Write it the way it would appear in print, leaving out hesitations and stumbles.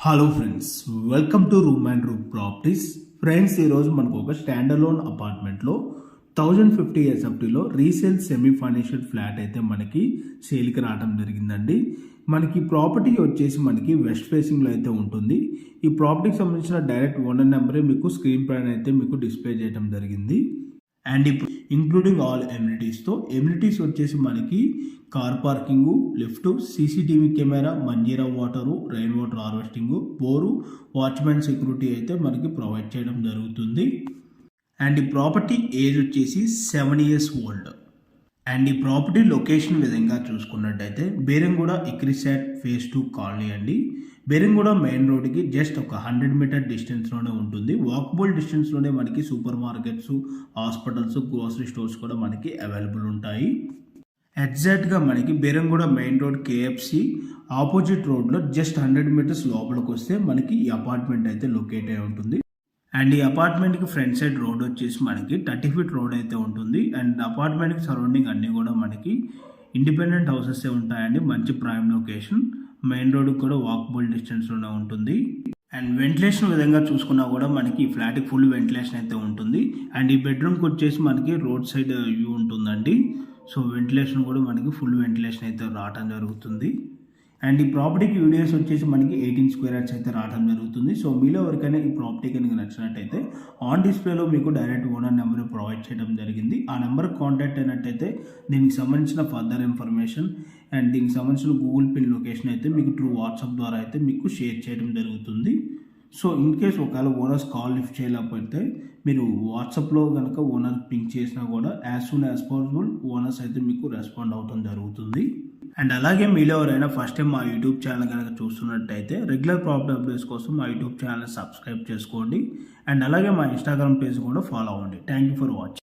Hello friends, welcome to room and room properties. Friends, ఈరోజు మనకు ఒక స్టాండర్లోన్ అపార్ట్మెంట్లో 1050 ఎస్ఎఫ్టీలో రీసేల్ సెమీ ఫర్నిష్డ్ ఫ్లాట్ అయితే మనకి సేల్కి రావడం జరిగిందండి. మనకి ప్రాపర్టీ వచ్చేసి మనకి వెస్ట్ ఫేసింగ్లో అయితే ఉంటుంది. ఈ ప్రాపర్టీకి సంబంధించిన డైరెక్ట్ ఓనర్ నెంబరే మీకు స్క్రీన్ పైన అయితే మీకు డిస్ప్లే చేయడం జరిగింది. అండ్ ఇప్పుడు ఇంక్లూడింగ్ ఆల్ ఎమ్యూనిటీస్తో ఎమ్యూనిటీస్ వచ్చేసి మనకి car parking, lift, CCTV camera, Manjeera water, rain water harvesting, bore, watchmen security అయితే మనకి ప్రొవైడ్ చేయడం జరుగుతుంది. అండ్ ఈ ప్రాపర్టీ ఏజ్ వచ్చేసి 7 years ఓల్డ్. అండ్ ఈ ప్రాపర్టీ లొకేషన్ విధంగా చూసుకున్నట్టయితే బేరంగూడ ఇక్రిసాట్ ఫేజ్ 2 కాలనీ అండి. బేరంగూడ మెయిన్ రోడ్కి జస్ట్ ఒక 100 మీటర్ డిస్టెన్స్లోనే ఉంటుంది. వాకబుల్ డిస్టెన్స్లోనే మనకి super markets, hospitals, grocery stores కూడా మనకి అవైలబుల్ ఉంటాయి. ఎగ్జాక్ట్గా మనకి Beeramguda main road KFC opposite రోడ్లో జస్ట్ 100 మీటర్స్ లోపలికి వస్తే మనకి ఈ అపార్ట్మెంట్ అయితే లొకేట్ అయి ఉంటుంది. అండ్ ఈ అపార్ట్మెంట్కి ఫ్రంట్ సైడ్ రోడ్ వచ్చేసి మనకి 30 feet రోడ్ అయితే ఉంటుంది. అండ్ అపార్ట్మెంట్కి సరౌండింగ్ అన్నీ కూడా మనకి ఇండిపెండెంట్ హౌసెస్ ఉంటాయండి. మంచి ప్రైమ్ లొకేషన్, మెయిన్ రోడ్కి కూడా వాకబుల్ డిస్టెన్స్లోనే ఉంటుంది. అండ్ వెంటిలేషన్ విధంగా చూసుకున్నా కూడా మనకి ఈ ఫ్లాట్కి ఫుల్ వెంటిలేషన్ అయితే ఉంటుంది. అండ్ ఈ బెడ్రూమ్కి వచ్చేసి మనకి రోడ్ సైడ్ వ్యూ ఉంటుందండి. సో వెంటిలేషన్ కూడా మనకి ఫుల్ వెంటిలేషన్ అయితే రావడం జరుగుతుంది. అండ్ ఈ ప్రాపర్టీకి యూడిఎస్ వచ్చేసి మనకి 18 square yards అయితే రావడం జరుగుతుంది. సో మీలో ఎవరికైనా ఈ ప్రాపర్టీ కనుక నచ్చినట్టయితే ఆన్ డిస్ప్లేలో మీకు డైరెక్ట్ ఓనర్ నెంబర్ ప్రొవైడ్ చేయడం జరిగింది. ఆ నెంబర్కి కాంటాక్ట్ అయినట్టయితే దీనికి సంబంధించిన ఫర్దర్ ఇన్ఫర్మేషన్ అండ్ దీనికి సంబంధించిన గూగుల్ పిన్ లొకేషన్ అయితే మీకు త్రూ వాట్సాప్ ద్వారా అయితే మీకు షేర్ చేయడం జరుగుతుంది. సో ఇన్ కేస్ ఒకవేళ ఓనర్స్ కాల్ లిఫ్ట్ చేయలేకపోతే మీరు వాట్సాప్లో కనుక ఓనర్ పింక్ చేసినా కూడా as soon as possible owners అయితే మీకు రెస్పాండ్ అవడం జరుగుతుంది. అండ్ అలాగే మీలో ఎవరైనా ఫస్ట్ టైం మా యూట్యూబ్ ఛానల్ కనుక చూస్తున్నట్టయితే రెగ్యులర్ ప్రాపర్టీ అప్డేట్స్ కోసం మా యూట్యూబ్ ఛానల్ సబ్స్క్రైబ్ చేసుకోండి. అండ్ అలాగే మా ఇన్స్టాగ్రామ్ పేజ్ కూడా ఫాలో అవ్వండి. Thank you for watching.